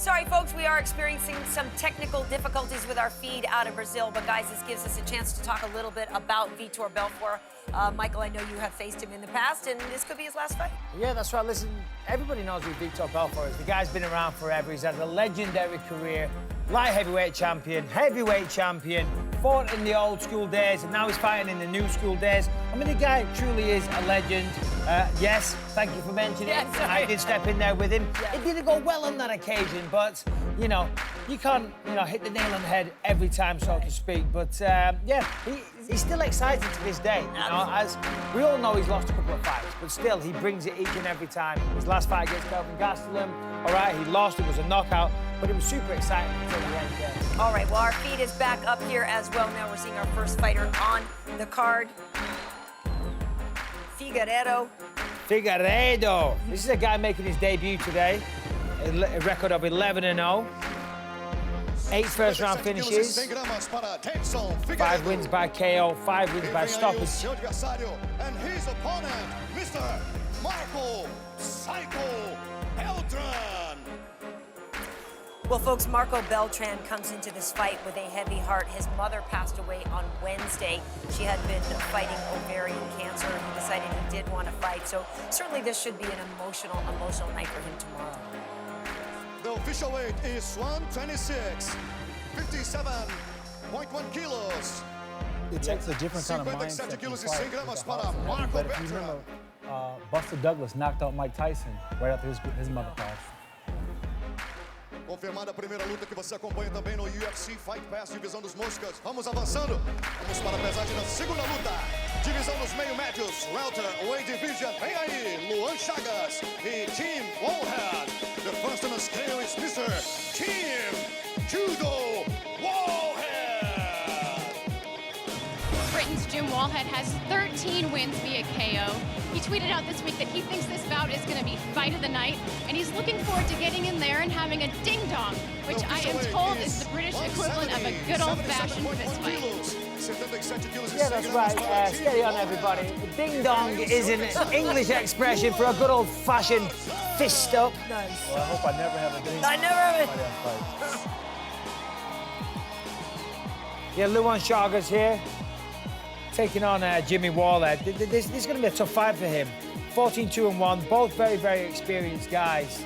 Sorry, folks, we are experiencing some technical difficulties with our feed out of Brazil, but guys, this gives us a chance to talk a little bit about Vitor Belfort. Michael, I know you have faced him in the past, and this could be his last fight. Yeah, that's right. Listen, everybody knows who Vitor Belfort is. The guy's been around forever. He's had a legendary career. Light heavyweight champion, fought in the old school days, and now he's fighting in the new school days. I mean, the guy truly is a legend. Yes, thank you for mentioning it. I did step in there with him. Yeah. It didn't go well on that occasion, but, you know, you can't, hit the nail on the head every time, so to speak. But, yeah, he's still excited to this day. As we all know, he's lost a couple of fights, but still, he brings it each and every time. His last fight against Kelvin Gastelum, all right, he lost, it was a knockout, but it was super exciting until the end. All right, well, our feed is back up here as well. Now we're seeing our first fighter on the card. Figueiredo. This is a guy making his debut today. A record of 11-0. 8 first-round finishes. 5 wins by KO, 5 wins by stoppage. And his opponent, Mr. Marco Psycho Beltran. Well, folks, Marco Beltran comes into this fight with a heavy heart. His mother passed away on Wednesday. She had been fighting ovarian cancer. He decided he did want to fight. So certainly this should be an emotional night for him tomorrow. The official weight is 126, 57.1 kilos. It takes a different kind of mindset to fight. But if you remember, Buster Douglas knocked out Mike Tyson right after his mother passed. Confirmada a primeira luta que você acompanha também no UFC Fight Pass, divisão dos moscas. Vamos avançando. Vamos para a pesagem da segunda luta. Divisão dos meio-médios, welter, weight division. Vem aí, Luan Chagas e Team Wallhead. The first on the scale is Mr. Team Judo Wallhead. Britain's Jim Wallhead has 13 wins via KO. He tweeted out this week that he thinks this bout is going to be fight of the night, and he's looking forward to getting in there and having a ding-dong, which I am told is the British equivalent of a good old-fashioned fist fight. Yeah, that's right. Steady on, everybody. Ding-dong is an English expression for a good old-fashioned fist up. Nice. Well, I hope I never have a ding-dong. I never have it. Yeah, Luan Chagas here, taking on Jimmy Wallhead. This is going to be a tough fight for him. 14-2-1, both very, very experienced guys.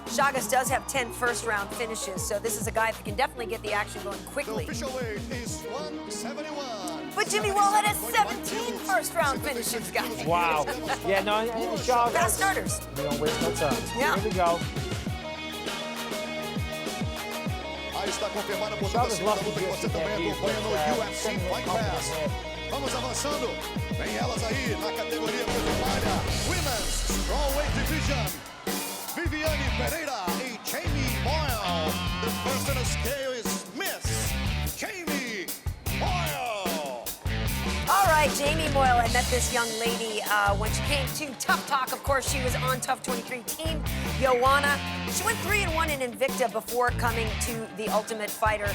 Chagas does have 10 first-round finishes, so this is a guy that can definitely get the action going quickly. The official weight is 171. But Jimmy Wallhead has 17 first-round finishes, guys. Wow. Yeah, no, Chagas. Fast starters. We don't waste no time. Yeah. Here we go. Aí está confirmada a porção da segunda luta que você também acompanha no UFC Fight Pass. Vamos avançando. Vem elas aí na categoria peso-malha. Women's Strawweight Division. Viviane Pereira e Jamie Moyle. The first on the scale is Miss Jamie Moyle. All right, Jamie Moyle. I met this young lady when she came to Tough Talk. Of course, she was on Tough 23 Team Joanna. She went 3-1 in Invicta before coming to the Ultimate Fighter.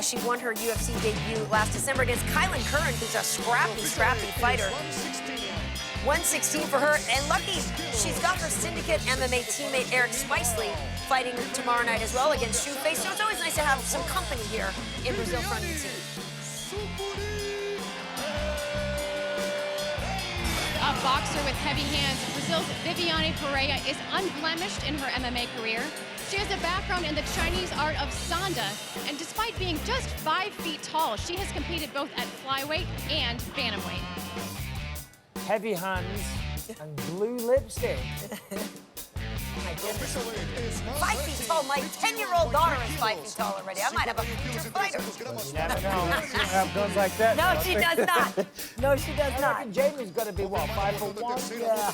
She won her UFC debut last December against Kylan Curran, who's a scrappy fighter. 116 for her, and lucky she's got her syndicate MMA teammate Eric Spicely fighting tomorrow night as well against Shoeface, so it's always nice to have some company here in Brazil front and team. A boxer with heavy hands, Brazil's Viviane Pereira is unblemished in her MMA career. She has a background in the Chinese art of sanda, and despite being just 5 feet tall, she has competed both at flyweight and bantamweight. Heavy hands and blue lipstick. My goodness. 5 feet tall. My 10-year-old daughter is 5 feet tall already. I might have a future fighter. You never know. She might have guns like that. No, she does not. No, she does not. I reckon Jamie's got to be, what, 5'1"? Yeah.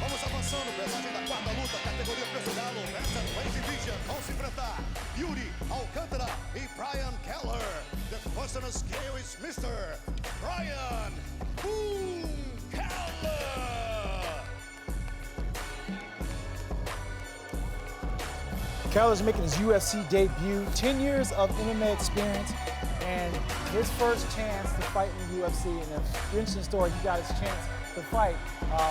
Vamos avançando, pesagem da quarta luta, categoria peso galo, Weight Division. Vão se enfrentar Yuri Alcantara e Brian Kelleher. The first on the scale is Mr. Brian Boom Kelleher. Kelleher's making his UFC debut, 10 years of MMA experience, and his first chance to fight in the UFC, and an interesting story, he got his chance to fight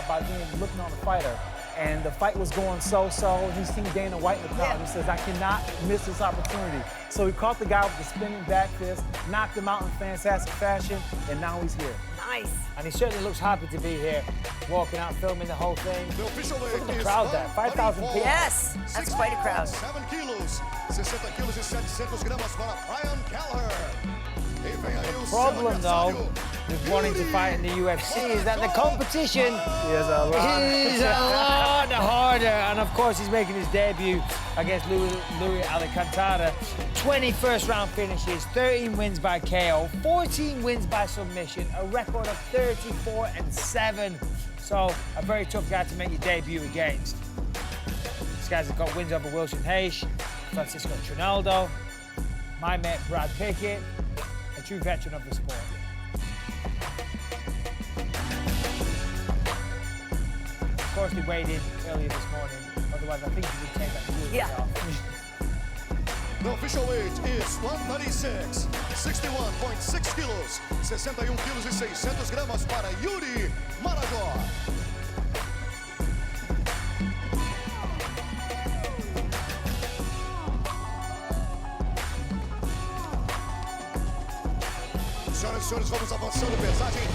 by looking on the fighter. And the fight was going so-so. He's seen Dana White in the crowd. He says, I cannot miss this opportunity. So he caught the guy with the spinning back fist, knocked him out in fantastic fashion, and now he's here. Nice. And he certainly looks happy to be here, walking out, filming the whole thing. The official weight Look at the is crowd there, 5,000 people. Yes, that's quite a crowd. 7 quilos, 60 quilos e 700 gramas para Brian Kelleher. The problem, though, with wanting to fight in the UFC is that the competition is a lot harder. And of course, he's making his debut against Louis Alcantara. 20 first-round finishes, 13 wins by KO, 14 wins by submission, a record of 34-7. So a very tough guy to make your debut against. These guys have got wins over Wilson Hayes, Francisco Trinaldo, my mate Brad Pickett, a true veteran of the sport. Of course, they weighed in earlier this morning. Otherwise, I think he would take that jewelry off. The official weight is 136, 61.6 kilos, 61 quilos e 600 gramas para Yuri Marajó. Senhoras e senhores, vamos avançando pesagem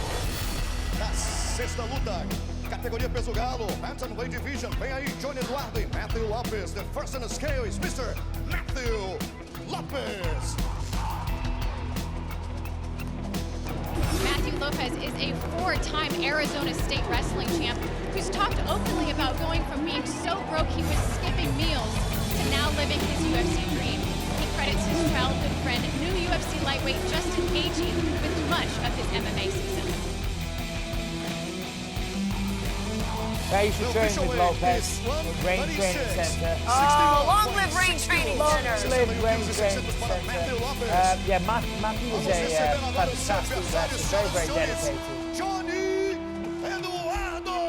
na sexta luta. Categoria peso galo, Bantamweight Division. Vem aí, Johnny Eduardo e Matthew Lopez. The first on the scale is Mr. Matthew Lopez. Matthew Lopez is a four-time Arizona State wrestling champ who's talked openly about going from being so broke he was skipping meals to now living his UFC dream. He credits his childhood friend, new UFC lightweight Justin Gaethje, with much of his MMA success. He's returning with Lopez, Rain Training Center. Oh, long live Rain Training Center. Long live Rain Training Center. Yeah, Matthew was a fantastic wrestler, very, very dedicated. Johnny Eduardo.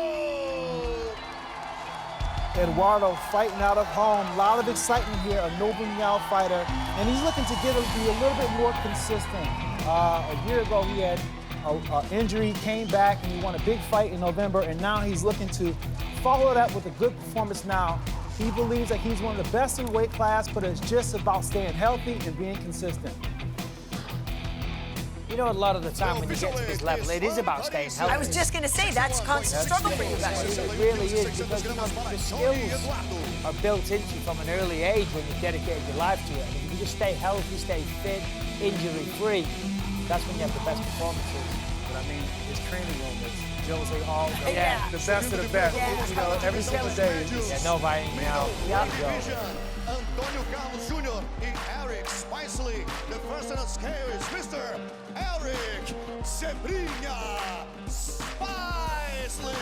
Eduardo fighting out of home. A lot of excitement here, a no Buñuel fighter. And he's looking to be a little bit more consistent. A year ago, he had an injury, came back, and he won a big fight in November, and now he's looking to follow that with a good performance now. He believes that he's one of the best in weight class, but it's just about staying healthy and being consistent. You know, a lot of the time when you get to this level, it is about staying healthy. I was just going to say, that's a constant struggle for you guys. It really is, because you know, the skills are built into you from an early age when you've dedicated your life to it. And if you just stay healthy, stay fit, injury-free, that's when you have the best performances. But I mean, his training room is Jose Aldo, the best of the best. You know, every single day. Yeah, no biting out. Antonio Carlos Jr. e Eric Spicely. The first on the scale is Mr. Eric Sebrinha Spicely.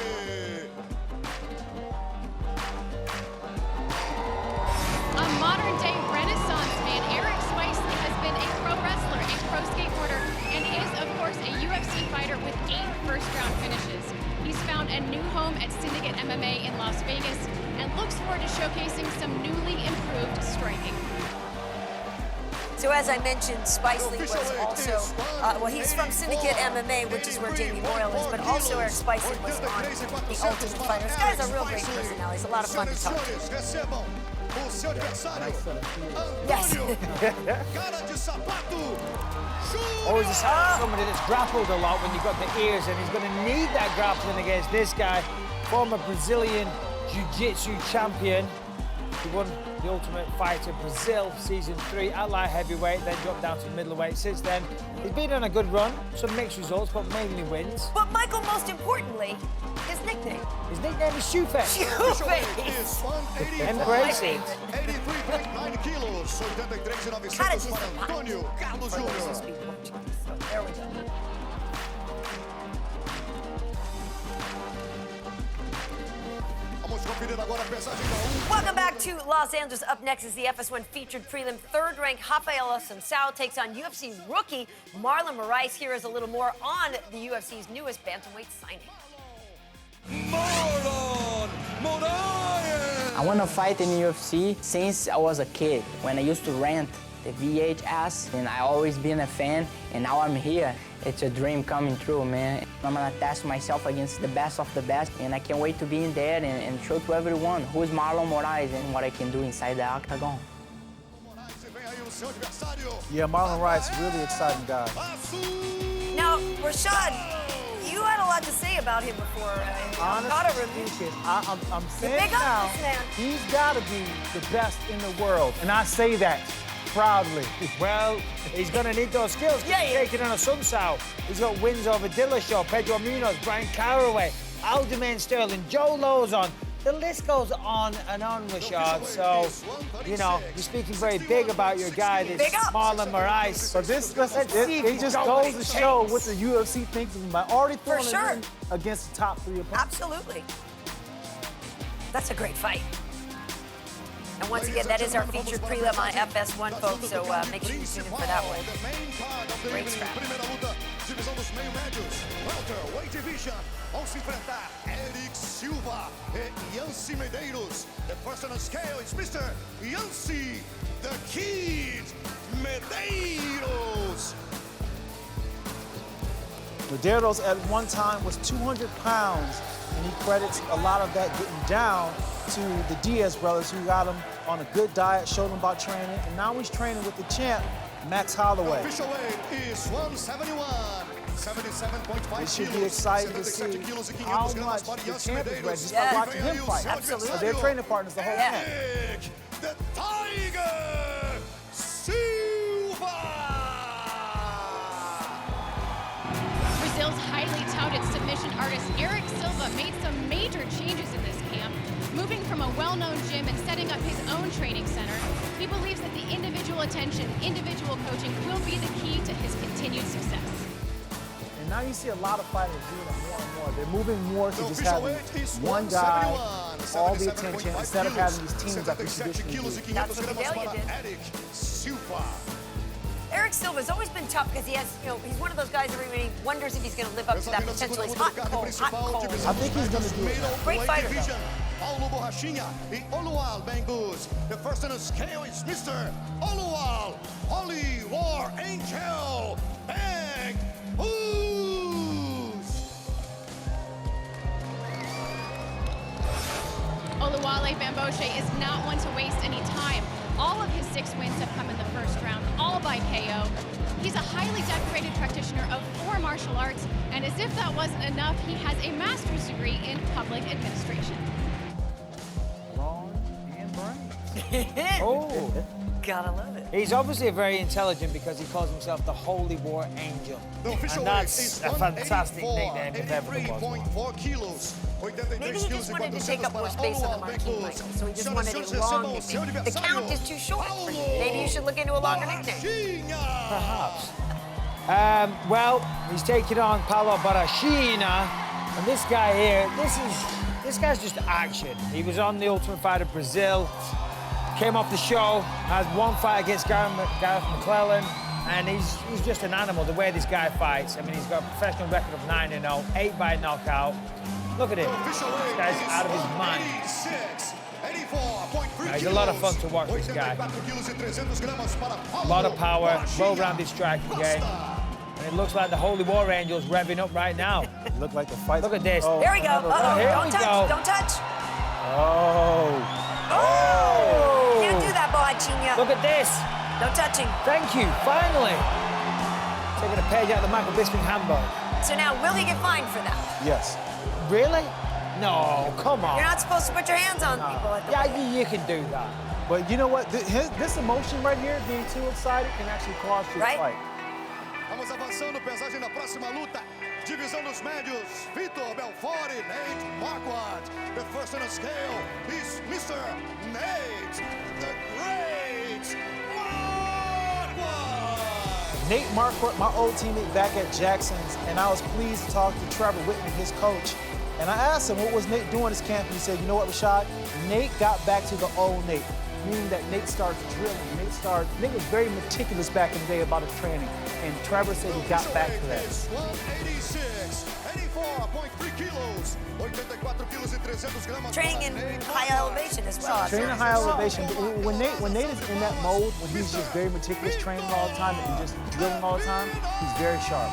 A modern-day renaissance man, Eric Spicely has been a pro wrestler, a pro skateboarder, and is, of course, a UFC fighter with 8 first-round finishes. He's found a new home at Syndicate MMA in Las Vegas and looks forward to showcasing some newly improved striking. So as I mentioned, Spicely was also, well, he's from Syndicate MMA, which is where Jamie Moyle is, but also Eric Spicely was on the Ultimate Fighter. This guy's a real great personality. He's a lot of fun to talk to. Yes. Always somebody that's grappled a lot when you've got the ears, and he's going to need that grappling against this guy, former Brazilian Jiu-Jitsu champion. He won the Ultimate Fighter Brazil Season 3 at light heavyweight, then dropped down to middleweight. Since then, he's been on a good run, some mixed results, but mainly wins. But Michael, most importantly, his nickname. His nickname is Shoeface. Shoeface. Embrace it. 83.9 kilos, 83,900 Cara de para Antonio Carlos For those who Jr. speak Portuguese. So there we go. Vamos conferir agora a pesagem da Welcome back to Los Angeles. Up next is the FS1 featured prelim. Third-ranked Rafael Assuncao takes on UFC rookie Marlon Moraes. Here is a little more on the UFC's newest bantamweight signing. Marlon Moraes. I want to fight in UFC since I was a kid. When I used to rent the VHS, and I always been a fan, and now I'm here. It's a dream coming true, man. I'm gonna test myself against the best of the best, and I can't wait to be in there and show to everyone who's Marlon Moraes and what I can do inside the octagon. Yeah, Marlon Moraes, really exciting guy. Now, Rashad, you had a lot to say about him before. Honestly speaking, I'm saying big up now, this man. he's got to be the best in the world, and I say that proudly. Well, he's going to need those skills. Yeah, He's yeah. taking on Assuncao. He's got wins over Dillashaw, Pedro Munoz, Brian Caraway, Aljamain Sterling, Joe Lozon. The list goes on and on, Rashad. So, you know, you're speaking very big about your guy, this Big up. Marlon Moraes. So this, Let's see if it he just got goes what to it show takes. what the UFC thinks of him. I already For thrown sure. him in against the top 3 opponents. Absolutely. That's a great fight. And once again, that is our featured prelim on FS1, folks, so make sure you tune in for that one. Great scrap. Primeira luta, divisão dos meio médios. Welterweight division. Vão se enfrentar Eric Silva e Yancy Medeiros. The first on the scale is Mr. Yancy, the Kid Medeiros. Medeiros at one time was 200 pounds, and he credits a lot of that getting down to the Diaz brothers, who got him on a good diet, showed him about training, and now he's training with the champ, Max Holloway. Official weight is 171. 77.5 It should be kilos, exciting to 77 see kilos e 500 how gramas much para the Yancy champ is ready Medeiros. just by Yeah. watching him fight. Absolutely. So they're training partners the whole Yeah. time. Eric, the Tiger Silva. Brazil's highly touted submission artist Eric Silva made some major changes in this camp. Moving from a well-known gym and setting up his own training center, he believes that the individual attention, individual coaching will be the key to his continued success. And now you see a lot of fighters doing it more and more. They're moving more to The just official having weight is one guy, 171, all the 77.5 attention, instead of having these teams like we 77 traditionally kilos e do. 500 That's what gramas Gadelha para did. Eric Silva. Eric Silva's always been tough because he has, you know, he's one of those guys everybody wonders if he's going to live up to that potential. He's hot and cold, hot and cold. I think he's gonna do it. Great fighter, though. Division. Paulo Borrachinha e Oluwal bamgbose. The first on the scale is Mr. Oluwal Holy War Angel Bamgbose. Oluwale Bamgbose is not one to waste any time. All of his 6 wins have come in the first round, all by KO. He's a highly decorated practitioner of 4 martial arts, and as if that wasn't enough, he has a master's degree in public administration. Brawn and brain. Oh. Gotta love it. He's obviously very intelligent because he calls himself the Holy War Angel. The official And weight that's is a fantastic 184, nickname if ever there was one. 83.4 kilos. 83 Maybe he quilos just e wanted to 400 take up more para space on the Oluwal marquee, Bamgbose. Michael. So he just Senhoras wanted e a senhores, long recebam o seu nickname. The adversário, count is too short for you. Paulo Maybe you should look into a longer nickname. Borrachinha. Perhaps. Well, he's taking on Paulo Borrachinha, and this guy here, this guy's just action. He was on the Ultimate Fighter Brazil, came off the show, has one fight against Gareth McClellan, and he's just an animal, the way this guy fights. I mean, he's got a professional record of 9-0, 8 by knockout. Look at him. This guy's out of his mind. He's a lot of fun to watch, this guy. A lot of power, well-rounded striking game. And it looks like the Holy War Angel's revving up right now. Look like the fight. Look at this. Oh, There we go. another Uh-oh. round. Here Don't we touch. go. Don't touch. Oh. Oh! Can't do that, Borrachinha. Look at this. No touching. Thank you, finally. Taking a page out of the Michael Bisping handbook. So now, will he get fined for that? Yes. Really? No, come on. You're not supposed to put your hands on people at the Yeah, you can do that. But you know what? This emotion right here, being too excited, can actually cost you Right. a fight. Vamos avançando, pesagem na próxima luta. Divisão dos médios, Vitor Belfort e Nate Marquardt. The first on the scale is Mr. Nate, the Great Marquardt. Nate Marquardt, my old teammate back at Jackson's, and I was pleased to talk to Trevor Whitman, his coach. And I asked him, what was Nate doing this camp? And he said, you know what, Rashad? Nate got back to the old Nate, meaning that Nate started drilling. Nate was very meticulous back in the day about his training. And Trevor said he got back to that. Is 186, 84 84.3 kilos. 84 quilos e 300 gramas. Training in high elevation as well. Training in high elevation. When Nate is in that mode, when he's just very meticulous, training all the time and just drilling all the time, he's very sharp.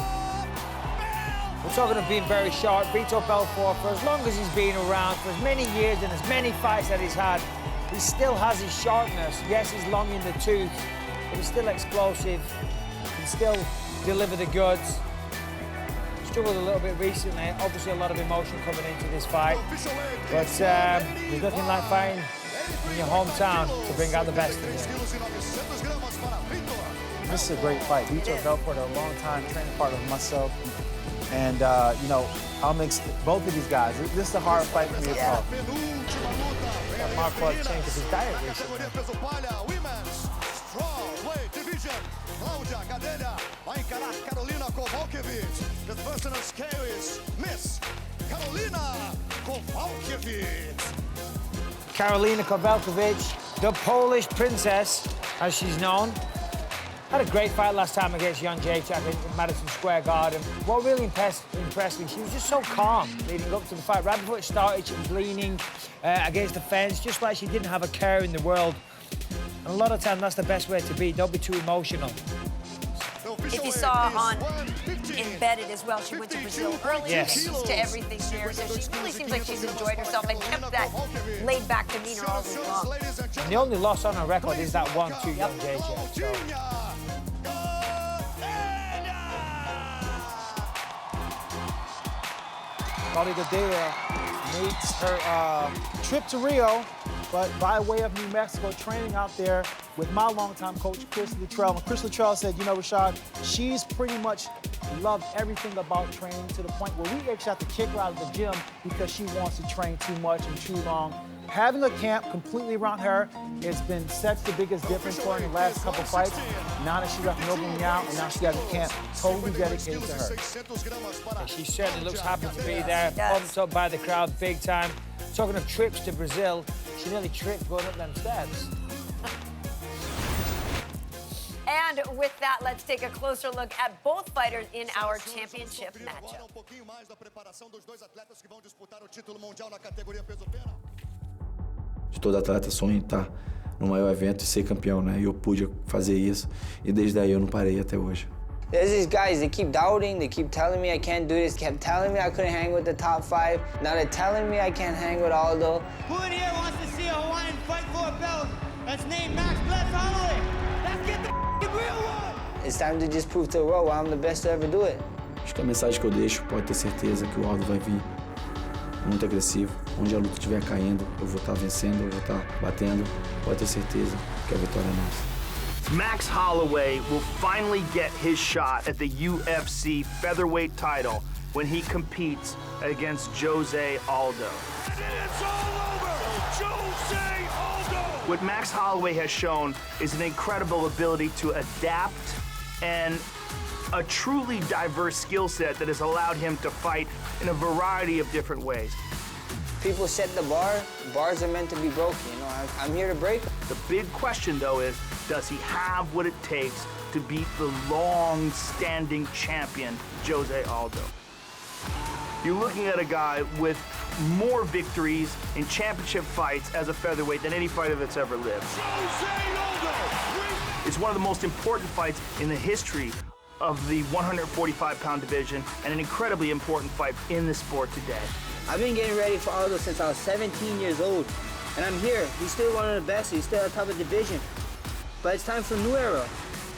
We're talking of being very sharp. Vitor Belfort, for as long as he's been around, for as many years and as many fights that he's had, he still has his sharpness. Yes, he's long in the tooth, but he's still explosive. He can still deliver the goods. Struggled a little bit recently. Obviously, a lot of emotion coming into this fight. But there's nothing like fighting in your hometown to bring out the best in you. This is a great fight. Vitor Belfort, a long-time training partner of myself. And, you know, I'll mix both of these guys. This is a hard fight for me to call. Marquardt changed his diet recently. Gadelha vai encarar Carolina Kowalkiewicz. The first on the scale is Miss Carolina Kowalkiewicz. Karolina Kowalkiewicz, the Polish princess, as she's known. Had a great fight last time against Jan Jacek in Madison Square Garden. What really impressed me, she was just so calm leading up to the fight. Right before it started, she was leaning against the fence, just like she didn't have a care in the world. And a lot of times, that's the best way to be. Don't be too emotional. If you saw on Embedded as well, she went to Brazil early. Yes. She's used to everything there, so she really seems like she's enjoyed herself and kept that laid-back demeanor all week long. And the only loss on her record is that one to Jan Jacek. So. Gadelha makes her trip to Rio, but by way of New Mexico, training out there with my longtime coach, Chris Luttrell. And Chris Luttrell said, you know, Rashad, she's pretty much loved everything about training to the point where we actually have to kick her out of the gym because she wants to train too much and too long. Having a camp completely around her has been such the biggest difference for her in the last couple fights. Now that she left Noble Meow, and now she has a camp totally dedicated to her. Yeah, she certainly looks happy to be there, pumped up by the crowd big time. Talking of trips to Brazil, she nearly tripped going up them steps. And with that, let's take a closer look at both fighters in our championship matchup. De todo atleta sonha em estar no maior evento e ser campeão, né? E eu pude fazer isso e desde aí eu não parei até hoje. There's these guys, they keep doubting, they keep telling me I can't do this, kept telling me I couldn't hang with the top 5. Now they're telling me I can't hang with Aldo. Who in here wants to see a Hawaiian fight for a belt that's named Max Holloway? Let's get the real one! It's time to just prove to the world I'm the best to ever do it. Acho que a mensagem que eu deixo pode ter certeza que o Aldo vai vir muito agressivo. Onde a luta estiver caindo, eu vou estar vencendo, eu vou estar batendo. Pode ter certeza que a vitória é nossa. Max Holloway will finally get his shot at the UFC featherweight title when he competes against Jose Aldo. And it's all over! Jose Aldo! What Max Holloway has shown is an incredible ability to adapt and a truly diverse skill set that has allowed him to fight in a variety of different ways. People set the bar, bars are meant to be broken, you know, I'm here to break them. The big question, though, is does he have what it takes to beat the long-standing champion, Jose Aldo? You're looking at a guy with more victories in championship fights as a featherweight than any fighter that's ever lived. It's one of the most important fights in the history of the 145-pound division and an incredibly important fight in the sport today. I've been getting ready for Aldo since I was 17 years old, and I'm here. He's still one of the best, he's still at the top of the division. But it's time for a new era.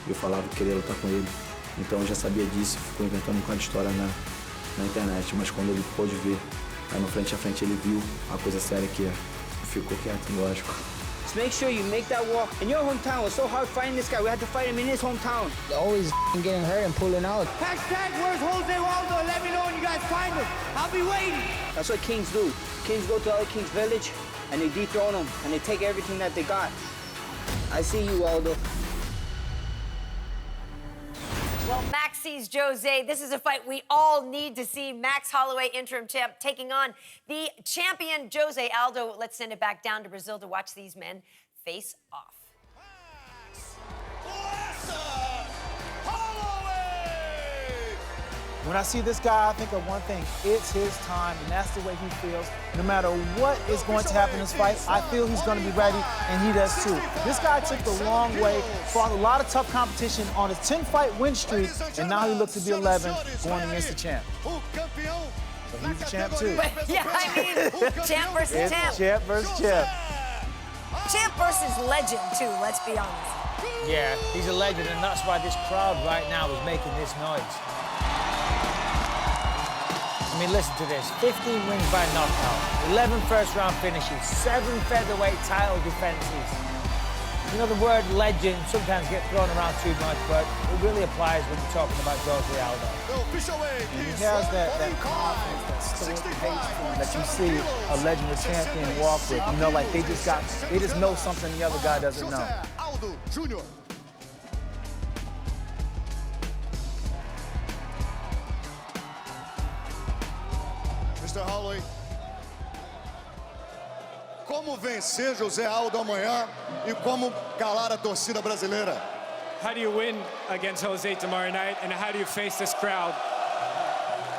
Eu falava que queria lutar com ele, então eu já sabia disso, ficou inventando um bocado de história na internet, mas quando ele pôde ver, aí no frente a frente ele viu a coisa séria que é, ficou quieto, lógico. Just make sure you make that walk. In your hometown, it was so hard fighting this guy. We had to fight him in his hometown. Always getting hurt and pulling out. Hashtag where's Jose Aldo? Let me know when you guys find him. I'll be waiting. That's what kings do. Kings go to other kings' village and they dethrone them and they take everything that they got. I see you, Aldo. Well, Max sees Jose. This is a fight we all need to see. Max Holloway, interim champ, taking on the champion, Jose Aldo. Let's send it back down to Brazil to watch these men face off. When I see this guy, I think of one thing. It's his time, and that's the way he feels. No matter what is going to happen in this fight, I feel he's going to be ready, and he does too. This guy took the long way, fought a lot of tough competition on his 10-fight win streak, and now he looks to be 11 going against the champ. So he's the champ too. But, yeah, I mean, champ versus It's champ. champ versus champ. Champ versus legend, too, let's be honest. Yeah, he's a legend, and that's why this crowd right now is making this noise. I mean, listen to this. 15 wins by knockout, 11 first-round finishes, 7 featherweight title defenses. You know, the word legend sometimes gets thrown around too much, but it really applies when you're talking about Jose Aldo. And he has that confidence, that stoic pace to him that you see a legendary champion walk with. You know, like they just know something the other guy doesn't know. Aldo Jr. Mr. Holloway, como vencer Jose Aldo amanhã e como calar a torcida brasileira? How do you win against Jose tomorrow night, and how do you face this crowd?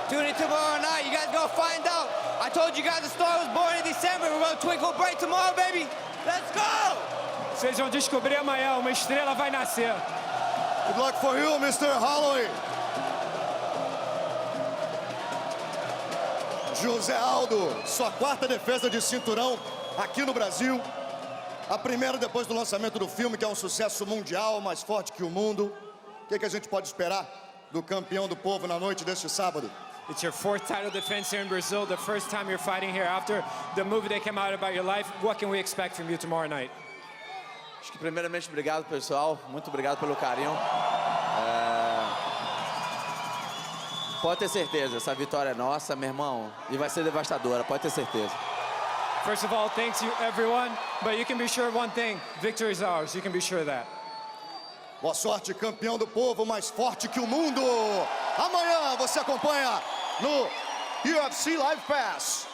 Tune in tomorrow night. You guys gonna find out. I told you guys the star was born in December. We're gonna twinkle bright tomorrow, baby. Let's go! Vocês vão descobrir amanhã, uma estrela vai nascer. Good luck for you, Mr. Holloway. Jose Aldo, sua 4ª defesa de cinturão aqui no Brasil. A primeira depois do lançamento do filme, que é um sucesso mundial, mais forte que o mundo. O que a gente pode esperar do campeão do povo na noite deste sábado? It's your 4th title defense here in Brazil, the first time you're fighting here after the movie that came out about your life. What can we expect from you tomorrow night? Acho que primeiramente obrigado, pessoal. Muito obrigado pelo carinho. Pode ter certeza, essa vitória é nossa, meu irmão, e vai ser devastadora, pode ter certeza. First of all, thanks you everyone, but you can be sure of one thing, victory is ours, you can be sure of that. Boa sorte, campeão do povo, mais forte que o mundo. Amanhã você acompanha no UFC Live Pass.